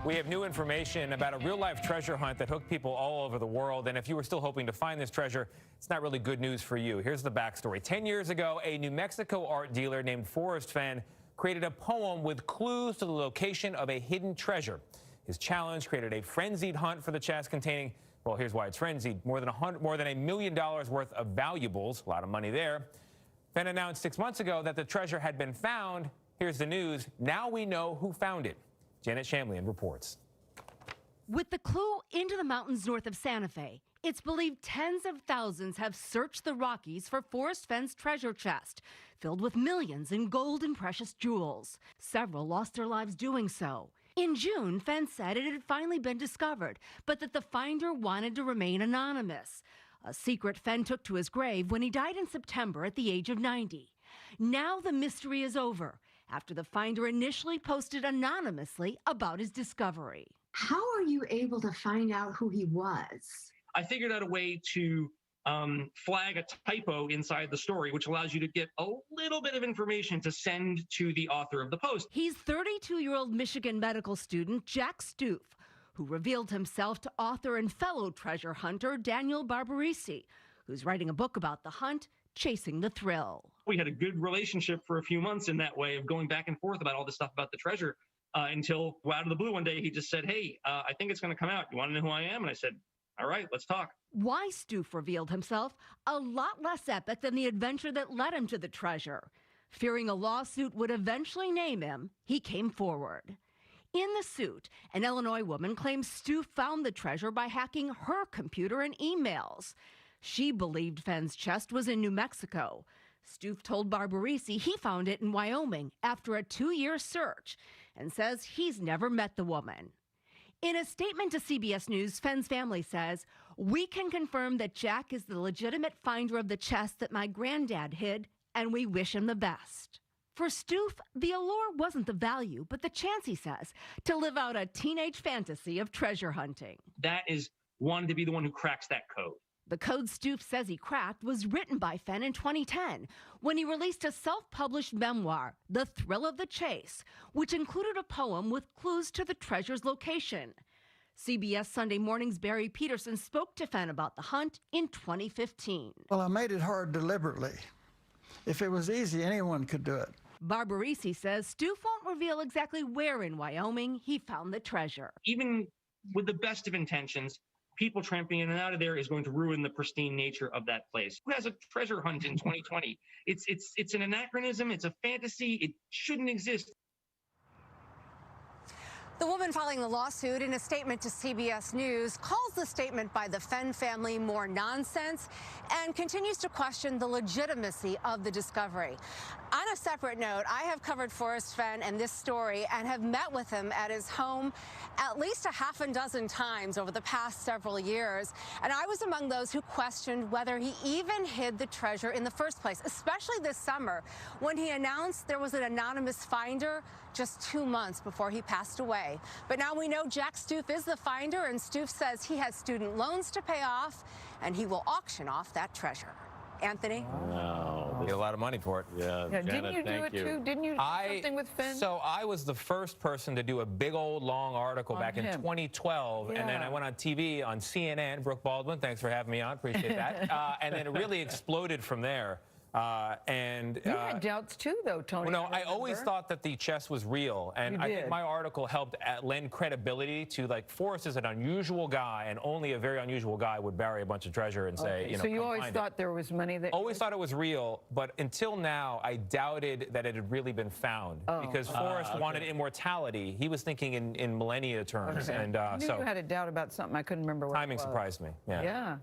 We have new information about a real-life treasure hunt that hooked people all over the world. And if you were still hoping to find this treasure, it's not really good news for you. Here's the backstory. 10 years ago, a New Mexico art dealer named Fenn created a poem with clues to the location of a hidden treasure. His challenge created a frenzied hunt for the chest containing, well, here's why it's frenzied, more than $1 million worth of valuables, a lot of money there. Fenn announced 6 months ago that the treasure had been found. Here's the news. Now we know who found it. Janet Shamlian reports. With the clue into the mountains north of Santa Fe, it's believed tens of thousands have searched the Rockies for Fenn's treasure chest, filled with millions in gold and precious jewels. Several lost their lives doing so. In June, Fenn said it had finally been discovered, but that the finder wanted to remain anonymous. A secret Fenn took to his grave when he died in September at the age of 90. Now the mystery is over, after the finder initially posted anonymously about his discovery. How are you able to find out who he was? I figured out a way to flag a typo inside the story, which allows you to get a little bit of information to send to the author of the post. He's 32-year-old Michigan medical student Jack Stoof, who revealed himself to author and fellow treasure hunter Daniel Barbarisi, who's writing a book about the hunt, Chasing the Thrill. We had a good relationship for a few months in that way of going back and forth about all this stuff about the treasure until out of the blue one day he just said, hey, I think it's going to come out. You want to know who I am? And I said, all right, let's talk. Why Stoof revealed himself a lot less epic than the adventure that led him to the treasure. Fearing a lawsuit would eventually name him, he came forward. In the suit, an Illinois woman claims Stoof found the treasure by hacking her computer and emails. She believed Fenn's chest was in New Mexico. Stoof told Barbarisi he found it in Wyoming after a 2-year search and says he's never met the woman. In a statement to CBS News, Fenn's family says, "We can confirm that Jack is the legitimate finder of the chest that my granddad hid, and we wish him the best." For Stoof, the allure wasn't the value, but the chance, he says, to live out a teenage fantasy of treasure hunting. That is one to be the one who cracks that code. The code Stoof says he cracked was written by Fenn in 2010 when he released a self-published memoir, The Thrill of the Chase, which included a poem with clues to the treasure's location. CBS Sunday Morning's Barry Peterson spoke to Fenn about the hunt in 2015. Well, I made it hard deliberately. If it was easy, anyone could do it. Barbarisi says Stoof won't reveal exactly where in Wyoming he found the treasure. Even with the best of intentions, people tramping in and out of there is going to ruin the pristine nature of that place. Who has a treasure hunt in 2020? It's an anachronism. It's a fantasy. It shouldn't exist. The woman filing the lawsuit, in a statement to CBS News, calls the statement by the Fenn family more nonsense and continues to question the legitimacy of the discovery. On a separate note, I have covered Fenn and this story and have met with him at his home at least a half a dozen times over the past several years. And I was among those who questioned whether he even hid the treasure in the first place, especially this summer when he announced there was an anonymous finder just 2 months before he passed away. But now we know Jack Stoof is the finder, and Stoof says he has student loans to pay off, and he will auction off that treasure. Anthony? Wow. Get a lot of money for it. Yeah, Janet, didn't you do it too? Didn't you do something with Fenn? So I was the first person to do a big old long article On back in him. 2012, and then I went on TV on CNN. Brooke Baldwin, thanks for having me on. Appreciate that. And then it really exploded from there. You had doubts too, though, Tony. Well, no, I always thought that the chest was real, and I think my article helped lend credibility to, like, Forrest is an unusual guy, and only a very unusual guy would bury a bunch of treasure and say, you know. So you always thought there was money that. Always thought it was real, but until now, I doubted that it had really been found because Forrest wanted immortality. He was thinking in millennia terms, and I knew so you had a doubt about something. I couldn't remember what timing it was. surprised me. Yeah.